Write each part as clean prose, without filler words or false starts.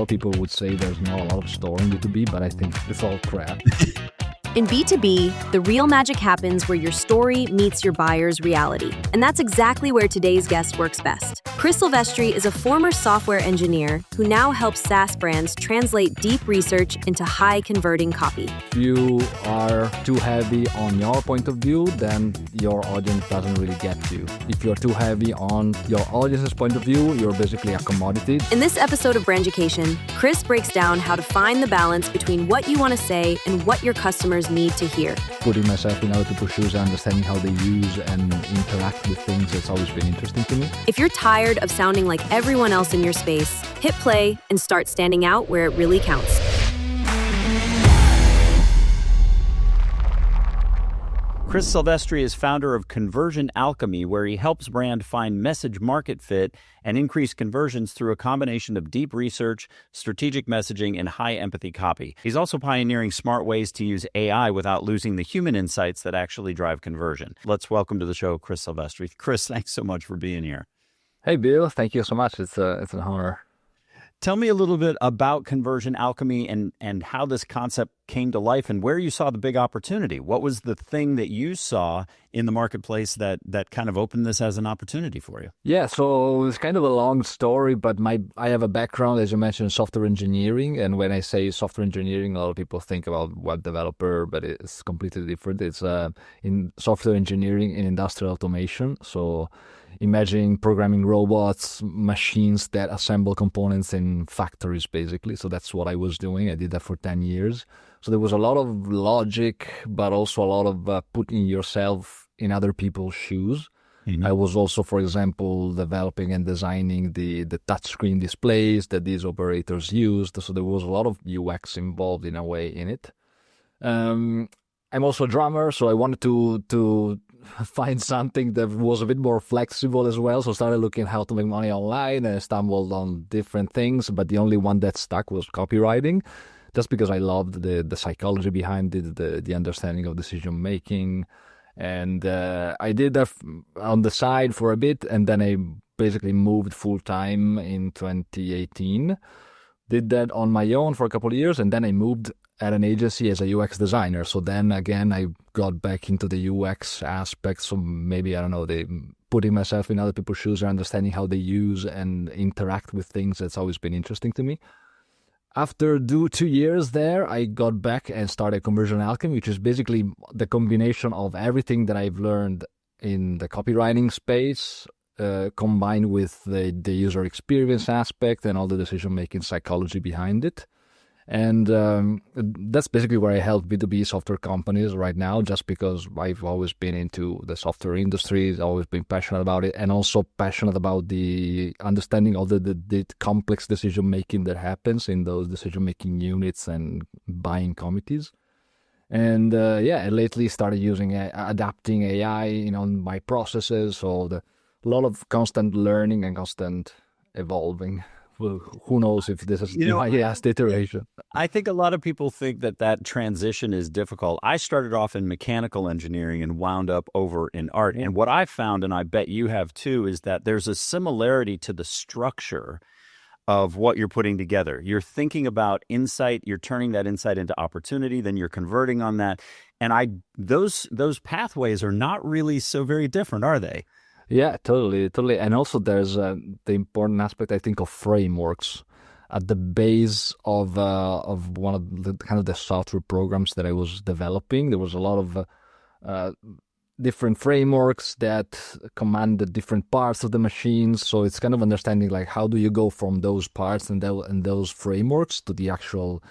of people would say there's not a lot of story in B2B, but I think it's all crap. In B2B, the real magic happens where your story meets your buyer's reality. And that's exactly where today's guest works best. Chris Sylvestri is a former software engineer who now helps SaaS brands translate deep research into high-converting copy. If you are too heavy on your point of view, then your audience doesn't really get you. If you're too heavy on your audience's point of view, you're basically a commodity. In this episode of Branducation, Chris breaks down how to find the balance between what you want to say and what your customers need to hear. Putting myself in other people's shoes and understanding how they use and interact with things, that's always been interesting to me. If you're tired of sounding like everyone else in your space, hit play and start standing out where it really counts. Chris Sylvestri is founder of Conversion Alchemy, where he helps brand find message market fit and increase conversions through a combination of deep research, strategic messaging, and high empathy copy. He's also pioneering smart ways to use AI without losing the human insights that actually drive conversion. Let's welcome to the show Chris Sylvestri. Chris, thanks so much for being here. Hey, Bill. Thank you so much. It's an honor. Tell me a little bit about Conversion Alchemy and how this concept came to life and where you saw the big opportunity. What was the thing that you saw in the marketplace that kind of opened this as an opportunity for you? Yeah, so it's kind of a long story, but I have a background, as you mentioned, in software engineering. And when I say software engineering, a lot of people think about web developer, but it's completely different. It's in software engineering in industrial automation. So imagine programming robots, machines that assemble components in factories, basically. So that's what I was doing. I did that for 10 years. So there was a lot of logic, but also a lot of putting yourself in other people's shoes. Mm-hmm. I was also, for example, developing and designing the touchscreen displays that these operators used. So there was a lot of UX involved in a way in it. I'm also a drummer, so I wanted to find something that was a bit more flexible as well. So I started looking how to make money online and I stumbled on different things, but the only one that stuck was copywriting. Just because I loved the psychology behind it, the understanding of decision making. And I did that on the side for a bit, and then I basically moved full-time in 2018. Did that on my own for a couple of years, and then I moved at an agency as a UX designer. So then again, I got back into the UX aspect. So maybe, I don't know, putting myself in other people's shoes or understanding how they use and interact with things, that's always been interesting to me. After 2 years there, I got back and started Conversion Alchemy, which is basically the combination of everything that I've learned in the copywriting space, combined with the user experience aspect and all the decision-making psychology behind it. And that's basically where I help B2B software companies right now, just because I've always been into the software industry, I've always been passionate about it, and also passionate about the understanding of the complex decision-making that happens in those decision-making units and buying committees. And I lately started adapting AI in my processes, so a lot of constant learning and constant evolving. Well, who knows if this is my last iteration. I think a lot of people think that transition is difficult. I started off in mechanical engineering and wound up over in art. And what I found, and I bet you have too, is that there's a similarity to the structure of what you're putting together. You're thinking about insight, you're turning that insight into opportunity, then you're converting on that. And those pathways are not really so very different, are they? Yeah, totally. And also there's the important aspect, I think, of frameworks. At the base of one of the kind of the software programs that I was developing, there was a lot of different frameworks that command the different parts of the machines. So it's kind of understanding like how do you go from those parts and those frameworks to the actual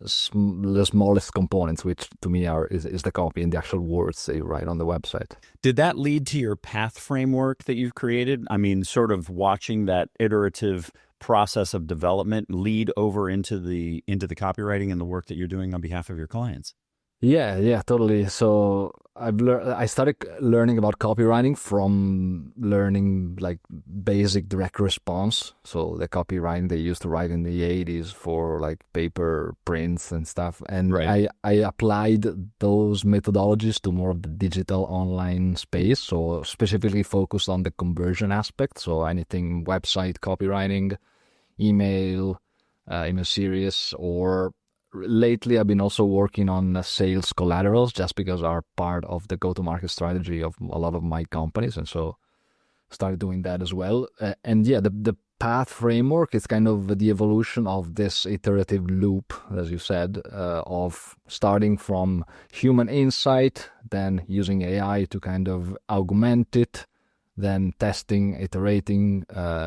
the smallest components, which to me is the copy and the actual words that you write on the website. Did that lead to your path framework that you've created? I mean, sort of watching that iterative process of development lead over into the copywriting and the work that you're doing on behalf of your clients. Yeah, totally. So I started learning about copywriting from learning like basic direct response. So the copywriting they used to write in the 80s for like paper prints and stuff. And right. I applied those methodologies to more of the digital online space. So specifically focused on the conversion aspect. So anything website copywriting, email, in a series. Or lately, I've been also working on sales collaterals, just because are part of the go-to-market strategy of a lot of my companies, and so started doing that as well. And yeah, the path framework is kind of the evolution of this iterative loop, as you said, of starting from human insight, then using AI to kind of augment it, then testing, iterating,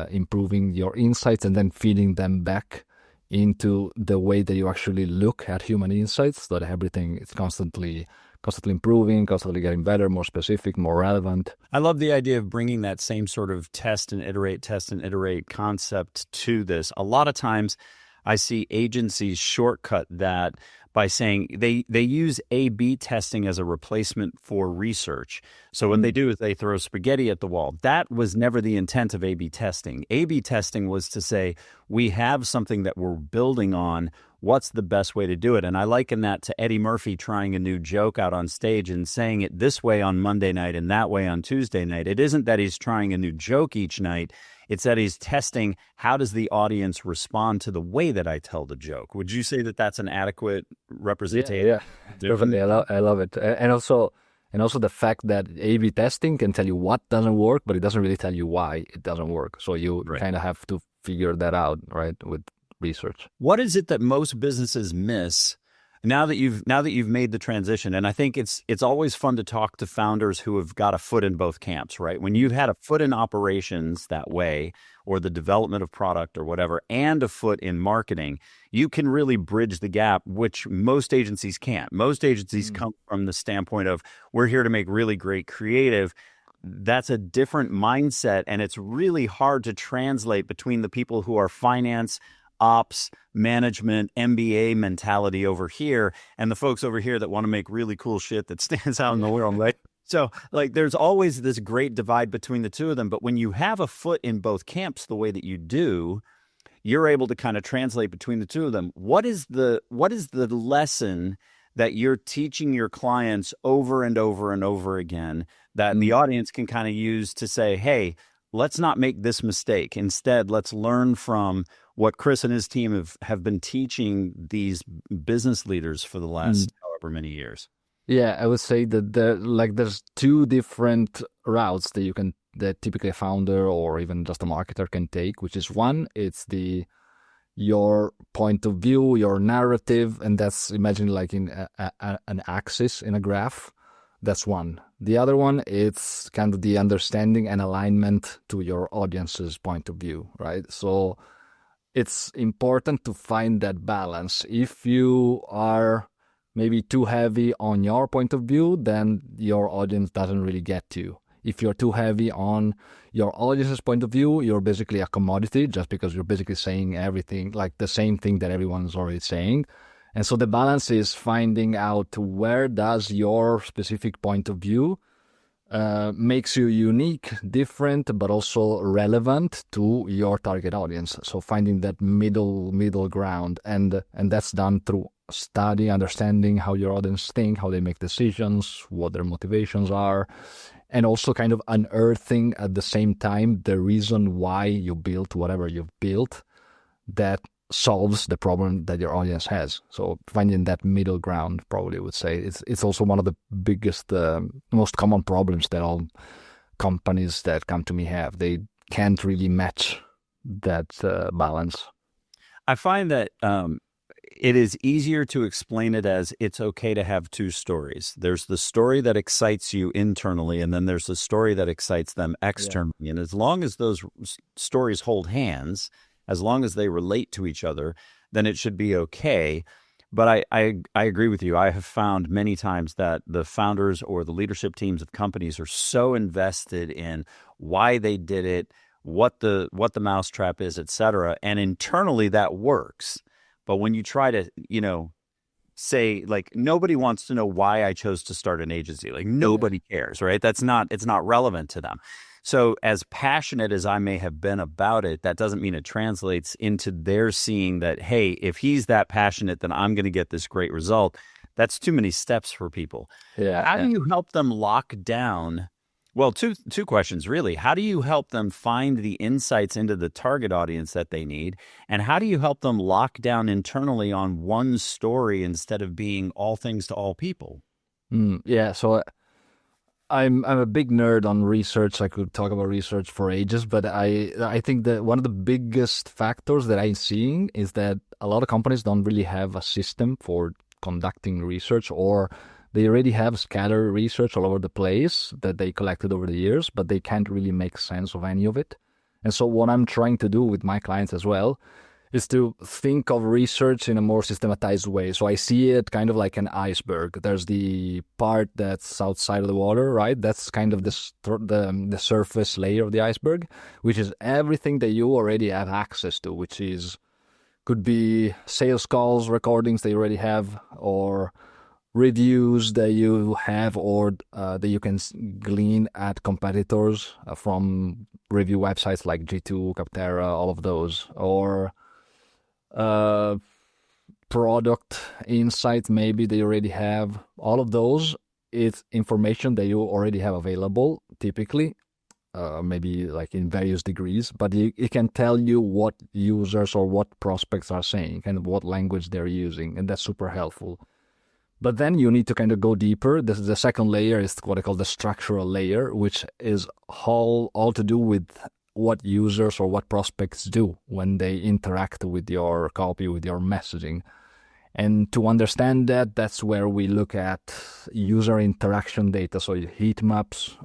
improving your insights, and then feeding them back into the way that you actually look at human insights, so that everything is constantly improving, constantly getting better, more specific, more relevant. I love the idea of bringing that same sort of test and iterate concept to this. A lot of times I see agencies shortcut that by saying they use A/B testing as a replacement for research. So what they do is they throw spaghetti at the wall. That was never the intent of A/B testing. A/B testing was to say, we have something that we're building on. What's the best way to do it? And I liken that to Eddie Murphy trying a new joke out on stage and saying it this way on Monday night and that way on Tuesday night. It isn't that he's trying a new joke each night. It's that he's testing, how does the audience respond to the way that I tell the joke? Would you say that that's an adequate representation? Yeah. Definitely. I love it. And also the fact that A/B testing can tell you what doesn't work, but it doesn't really tell you why it doesn't work. So you kind of have to figure that out, right, with research. What is it that most businesses miss now that you've made the transition? And I think it's always fun to talk to founders who have got a foot in both camps, right? When you've had a foot in operations that way, or the development of product or whatever, and a foot in marketing, you can really bridge the gap, which most agencies can't. Most agencies come from the standpoint of, we're here to make really great creative. That's a different mindset, and it's really hard to translate between the people who are finance, ops, management, MBA mentality over here, and the folks over here that want to make really cool shit that stands out in the world, right? So like there's always this great divide between the two of them. But when you have a foot in both camps the way that you do, you're able to kind of translate between the two of them. What is the lesson that you're teaching your clients over and over and over again that the audience can kind of use to say, hey, let's not make this mistake. Instead, let's learn from what Chris and his team have been teaching these business leaders for the last however many years? Yeah, I would say that there's two different routes that typically a founder or even just a marketer can take, which is one, it's your point of view, your narrative, and that's, imagine like in an axis in a graph. That's one. The other one, it's kind of the understanding and alignment to your audience's point of view, right? So it's important to find that balance. If you are maybe too heavy on your point of view, then your audience doesn't really get you. If you're too heavy on your audience's point of view, you're basically a commodity, just because you're basically saying everything, like the same thing that everyone's already saying. And so the balance is finding out where does your specific point of view makes you unique, different, but also relevant to your target audience. So finding that middle ground, and that's done through study, understanding how your audience think, how they make decisions, what their motivations are, and also kind of unearthing at the same time the reason why you built whatever you've built that solves the problem that your audience has. So finding that middle ground, probably would say, it's also one of the biggest, most common problems that all companies that come to me have. They can't really match that balance. I find that it is easier to explain it as it's okay to have two stories. There's the story that excites you internally, and then there's the story that excites them externally. Yeah. And as long as those stories hold hands, as long as they relate to each other, then it should be okay. But I agree with you. I have found many times that the founders or the leadership teams of companies are so invested in why they did it, what the mousetrap is, et cetera. And internally that works. But when you try to, say, like, nobody wants to know why I chose to start an agency. Like, nobody cares, right? It's not relevant to them. So as passionate as I may have been about it, that doesn't mean it translates into their seeing that, hey, if he's that passionate, then I'm going to get this great result. That's too many steps for people. Yeah. How do you help them lock down Well, two questions, really. How do you help them find the insights into the target audience that they need? And how do you help them lock down internally on one story instead of being all things to all people? Yeah, so I'm a big nerd on research. I could talk about research for ages, but I think that one of the biggest factors that I'm seeing is that a lot of companies don't really have a system for conducting research, or they already have scattered research all over the place that they collected over the years, but they can't really make sense of any of it. And so what I'm trying to do with my clients as well is to think of research in a more systematized way. So I see it kind of like an iceberg. There's the part that's outside of the water, right? That's kind of the surface layer of the iceberg, which is everything that you already have access to, which could be sales calls, recordings that you already have, or reviews that you have, or that you can glean at competitors from review websites like G2, Capterra, all of those, or product insight maybe they already have. All of those, it's information that you already have available, typically, maybe like in various degrees, but it can tell you what users or what prospects are saying, kind of what language they're using, and that's super helpful. But then you need to kind of go deeper. The second layer is what I call the structural layer, which is all to do with what users or what prospects do when they interact with your copy, with your messaging. And to understand that, that's where we look at user interaction data. So heat maps,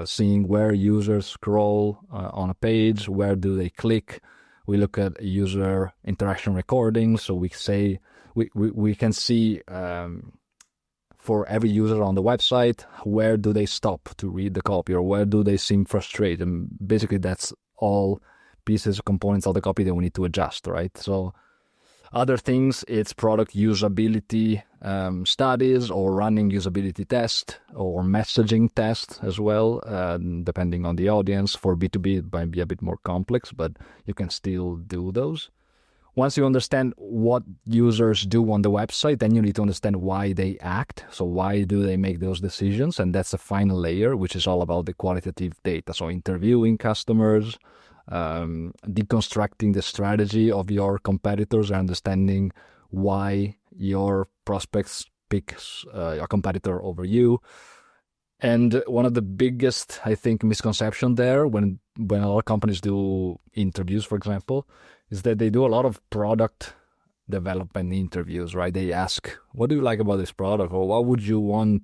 seeing where users scroll on a page, where do they click. We look at user interaction recordings. So we say we can see for every user on the website, where do they stop to read the copy, or where do they seem frustrated? And basically, that's all pieces, components of the copy that we need to adjust, right? So other things, it's product usability studies, or running usability tests, or messaging tests as well, depending on the audience. For B2B, it might be a bit more complex, but you can still do those. Once you understand what users do on the website, then you need to understand why they act. So why do they make those decisions? And that's the final layer, which is all about the qualitative data. So interviewing customers, deconstructing the strategy of your competitors, and understanding why your prospects picks a competitor over you. And one of the biggest, I think, misconception there when a lot of companies do interviews, for example, is that they do a lot of product development interviews, right? They ask, what do you like about this product? Or what would you want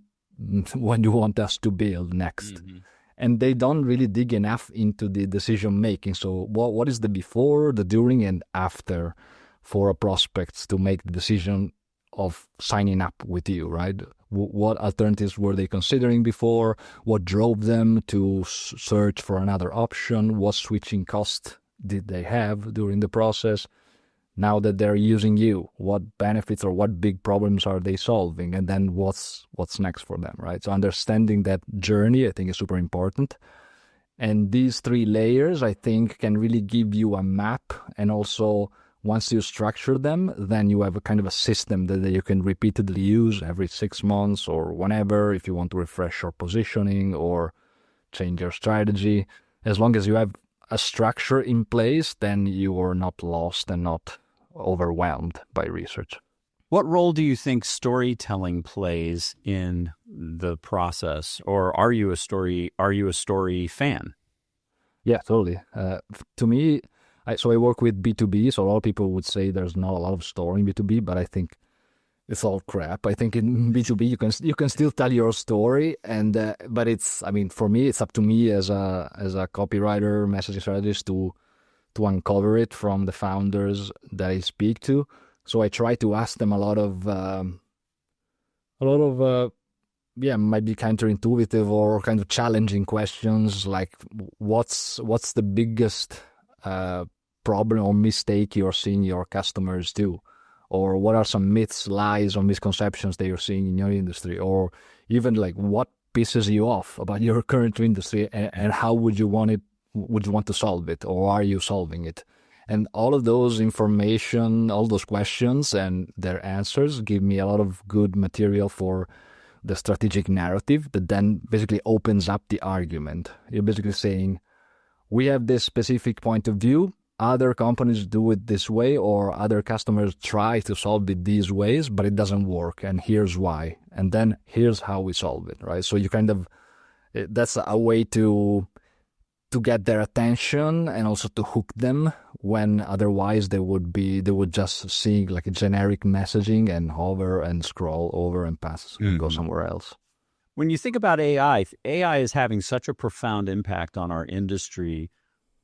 when you want us to build next? Mm-hmm. And they don't really dig enough into the decision making. So what is the before, the during, and after for a prospect to make the decision of signing up with you, right? What alternatives were they considering before? What drove them to search for another option? What switching cost did they have during the process? Now that they're using you, what benefits or what big problems are they solving? And then what's next for them, right? So understanding that journey, I think, is super important. And these three layers, I think, can really give you a map. And also, once you structure them, then you have a kind of a system that you can repeatedly use every 6 months or whenever, if you want to refresh your positioning or change your strategy. As long as you have a structure in place, then you are not lost and not overwhelmed by research. What role do you think storytelling plays in the process, or are you a story fan? Yeah, totally. To me, I work with B2B, so a lot of people would say there's not a lot of story in B2B, but I think it's all crap. I think in B2B you can still tell your story, and but for me, it's up to me as a copywriter, messaging strategist to uncover it from the founders that I speak to. So I try to ask them a lot of might be counterintuitive or kind of challenging questions, like what's the biggest problem or mistake you're seeing your customers do, or what are some myths, lies, or misconceptions that you're seeing in your industry, or even like what pisses you off about your current industry, and how would you want to solve it, or are you solving it? And all of those information, all those questions and their answers give me a lot of good material for the strategic narrative that then basically opens up the argument. You're basically saying, we have this specific point of view, other companies do it this way, or other customers try to solve it these ways, but it doesn't work, and here's why. And then here's how we solve it, right? So you kind of, that's a way to get their attention and also to hook them, when otherwise they would just see like a generic messaging and hover and scroll over and pass and go somewhere else. When you think about AI is having such a profound impact on our industry.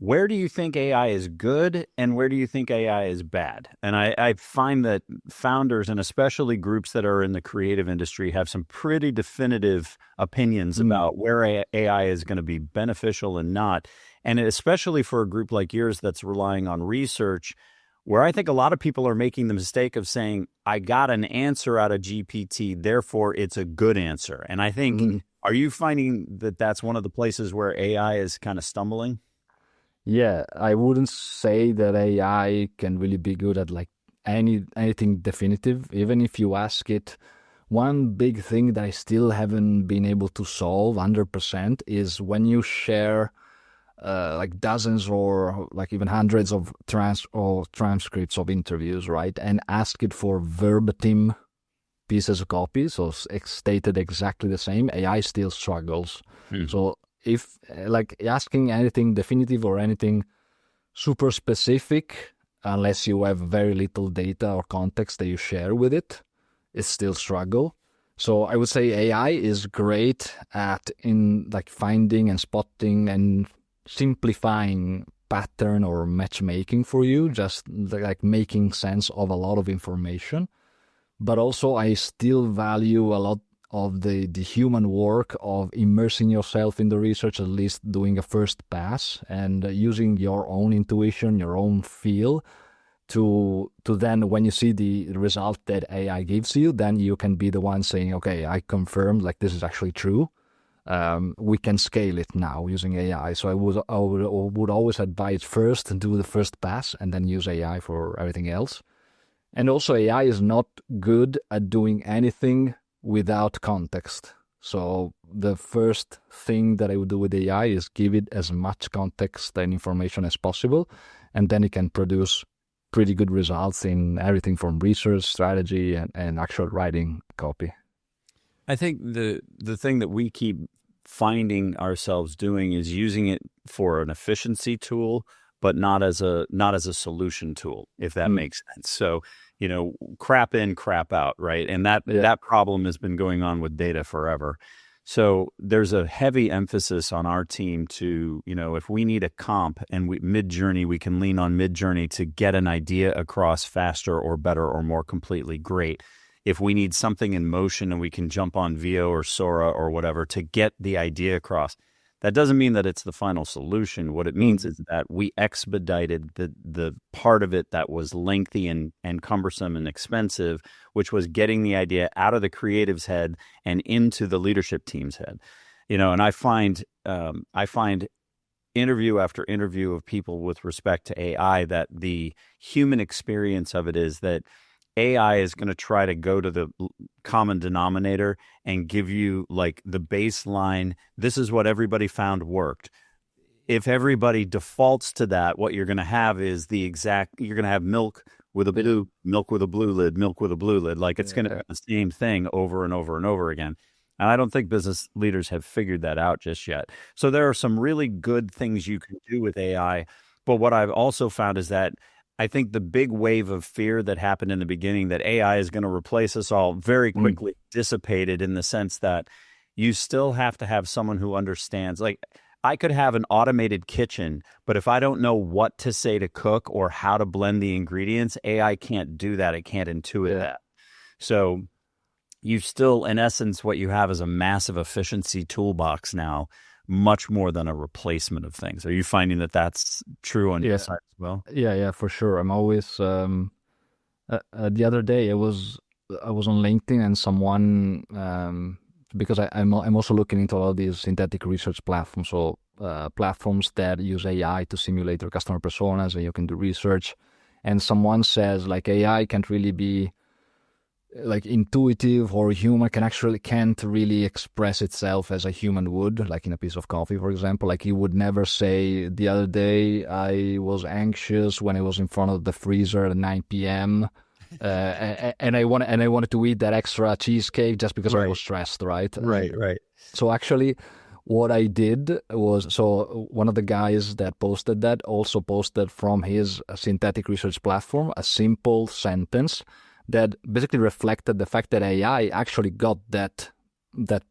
Where do you think AI is good and where do you think AI is bad? And I find that founders, and especially groups that are in the creative industry, have some pretty definitive opinions about where AI is going to be beneficial and not. And especially for a group like yours that's relying on research, where I think a lot of people are making the mistake of saying, I got an answer out of GPT, therefore it's a good answer. And I think, are you finding that that's one of the places where AI is kind of stumbling? Yeah, I wouldn't say that AI can really be good at like anything definitive. Even if you ask it, one big thing that I still haven't been able to solve 100% is when you share like dozens or like even hundreds of transcripts of interviews, right? And ask it for verbatim pieces of copy, so stated exactly the same, AI still struggles. So if like asking anything definitive or anything super specific, unless you have very little data or context that you share with it, it's still struggle. So I would say AI is great at finding and spotting and simplifying pattern or matchmaking for you, just like making sense of a lot of information. But also I still value a lot of the human work of immersing yourself in the research, at least doing a first pass and using your own intuition, your own feel to then, when you see the result that AI gives you, then you can be the one saying, okay, I confirmed like this is actually true. We can scale it now using AI. So I would always advise first to do the first pass and then use AI for everything else. And also AI is not good at doing anything without context. So the first thing that I would do with AI is give it as much context and information as possible, and then it can produce pretty good results in everything from research, strategy, and actual writing copy. I think the thing that we keep finding ourselves doing is using it for an efficiency tool, but not as a solution tool, if that makes sense. So, crap in, crap out, right? And that problem has been going on with data forever. So there's a heavy emphasis on our team to, if we need a comp and Midjourney, we can lean on Midjourney to get an idea across faster or better or more completely, great. If we need something in motion and we can jump on Veo or Sora or whatever to get the idea across, that doesn't mean that it's the final solution. What it means is that we expedited the part of it that was lengthy and cumbersome and expensive, which was getting the idea out of the creative's head and into the leadership team's head. And I find interview after interview of people with respect to AI that the human experience of it is that AI is going to try to go to the common denominator and give you like the baseline. This is what everybody found worked. If everybody defaults to that, what you're going to have is you're going to have milk with a blue lid, milk with a blue lid. Like it's going to be the same thing over and over and over again. And I don't think business leaders have figured that out just yet. So there are some really good things you can do with AI. But what I've also found is that I think the big wave of fear that happened in the beginning that AI is going to replace us all very quickly dissipated, in the sense that you still have to have someone who understands. Like, I could have an automated kitchen, but if I don't know what to say to cook or how to blend the ingredients, AI can't do that. It can't intuit that. So you still, in essence, what you have is a massive efficiency toolbox now, much more than a replacement of things. Are you finding that that's true on your side as well? Yeah, for sure. I'm always the other day I was on LinkedIn, and someone because I'm also looking into all these synthetic research platforms, so platforms that use AI to simulate your customer personas, and you can do research. And someone says like AI can't really be like intuitive or human can't really express itself as a human would, like in a piece of coffee, for example. Like you would never say, the other day I was anxious when I was in front of the freezer at 9 p.m. And I wanted to eat that extra cheesecake just because I was stressed, right? Right. So actually, what I did was, so one of the guys that posted that also posted from his synthetic research platform a simple sentence that basically reflected the fact that AI actually got that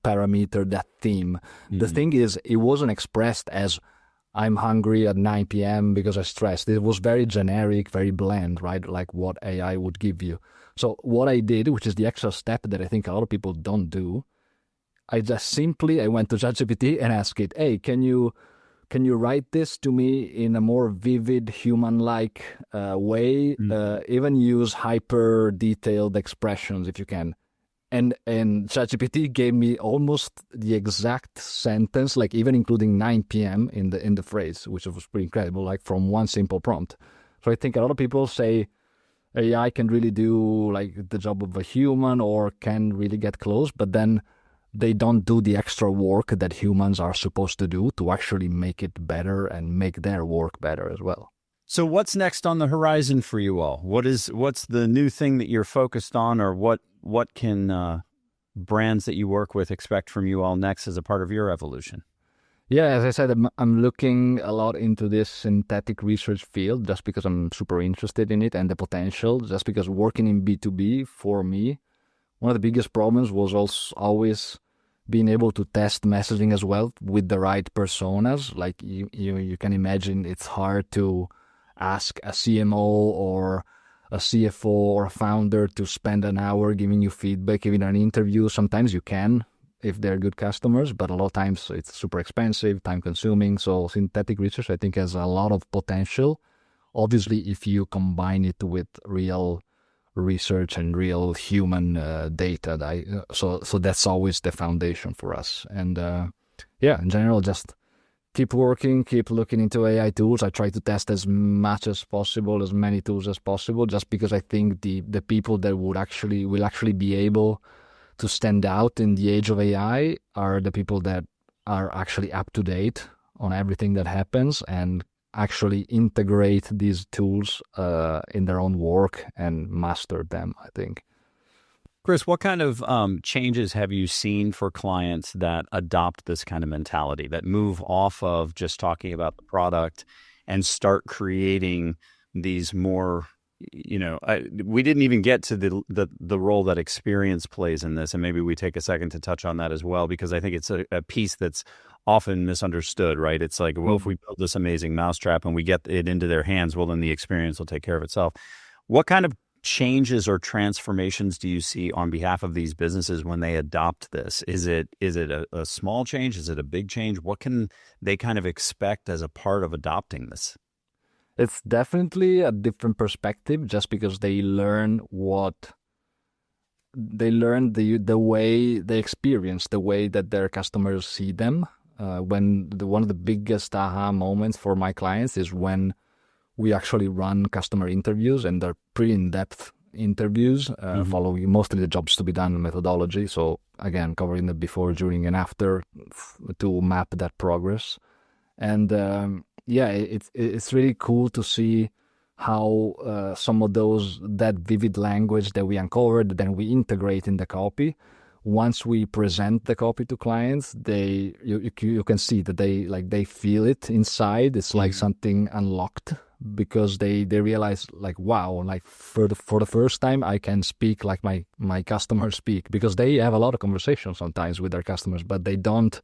parameter, that theme. The thing is, it wasn't expressed as I'm hungry at 9 p.m. because I'm stressed. It was very generic, very bland, right? Like what AI would give you. So what I did, which is the extra step that I think a lot of people don't do, I went to ChatGPT and asked it, hey, can you write this to me in a more vivid, human-like way? Even use hyper-detailed expressions if you can. And ChatGPT gave me almost the exact sentence, like even including 9 p.m. in the phrase, which was pretty incredible, like from one simple prompt. So I think a lot of people say AI can really do like the job of a human or can really get close, but then they don't do the extra work that humans are supposed to do to actually make it better and make their work better as well. So what's next on the horizon for you all? What's the new thing that you're focused on, or what can brands that you work with expect from you all next as a part of your evolution? Yeah, as I said, I'm looking a lot into this synthetic research field just because I'm super interested in it and the potential, just because working in B2B for me, one of the biggest problems was also always being able to test messaging as well with the right personas. Like you can imagine, it's hard to ask a CMO or a CFO or a founder to spend an hour giving you feedback, giving an interview. Sometimes you can if they're good customers, but a lot of times it's super expensive, time consuming. So synthetic research, I think, has a lot of potential. Obviously, if you combine it with real research and real human data. So that's always the foundation for us. And in general, just keep working, keep looking into AI tools. I try to test as much as possible, as many tools as possible, just because I think the people that will actually be able to stand out in the age of AI are the people that are actually up to date on everything that happens and actually integrate these tools in their own work and master them, I think. Chris, what kind of changes have you seen for clients that adopt this kind of mentality, that move off of just talking about the product and start creating these more, we didn't even get to the role that experience plays in this, and maybe we take a second to touch on that as well, because I think it's a piece that's often misunderstood, right? It's like, well, if we build this amazing mousetrap and we get it into their hands, well, then the experience will take care of itself. What kind of changes or transformations do you see on behalf of these businesses when they adopt this? Is it a small change? Is it a big change? What can they kind of expect as a part of adopting this? It's definitely a different perspective, just because they learn the way they experience, the way that their customers see them. One of the biggest aha moments for my clients is when we actually run customer interviews, and they're pretty in-depth interviews, following mostly the jobs to be done methodology. So again, covering the before, during, and after to map that progress. And it's really cool to see how some of that vivid language that we uncovered, then we integrate in the copy. Once we present the copy to clients, you can see that they feel it inside. It's like something unlocked, because they realize, like, wow, like for the first time I can speak like my customers speak, because they have a lot of conversations sometimes with their customers, but they don't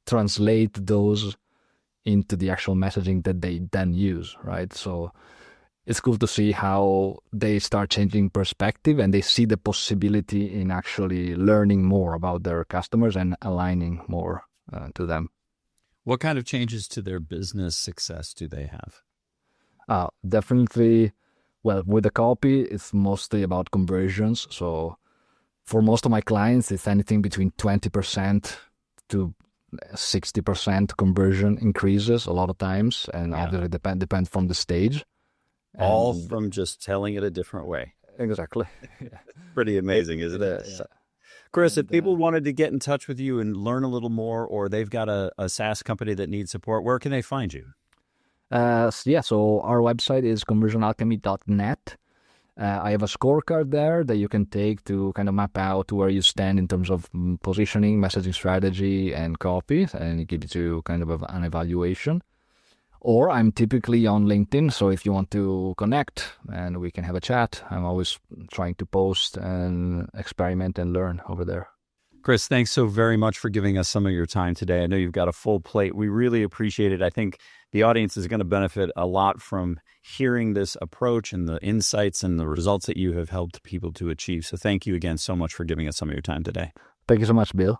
translate those into the actual messaging that they then use, right? So it's cool to see how they start changing perspective and they see the possibility in actually learning more about their customers and aligning more to them. What kind of changes to their business success do they have? Definitely, well, with the copy, it's mostly about conversions. So for most of my clients, it's anything between 20% to 60% conversion increases a lot of times. And obviously depend from the stage. All from just telling it a different way. Exactly. Yeah. Pretty amazing, isn't it? Yeah. Chris, if people wanted to get in touch with you and learn a little more, or they've got a SaaS company that needs support, where can they find you? So our website is conversionalchemy.net. I have a scorecard there that you can take to kind of map out where you stand in terms of positioning, messaging strategy, and copy, and it gives you kind of an evaluation. Or I'm typically on LinkedIn, so if you want to connect and we can have a chat, I'm always trying to post and experiment and learn over there. Chris, thanks so very much for giving us some of your time today. I know you've got a full plate. We really appreciate it. I think the audience is going to benefit a lot from hearing this approach and the insights and the results that you have helped people to achieve. So thank you again so much for giving us some of your time today. Thank you so much, Bill.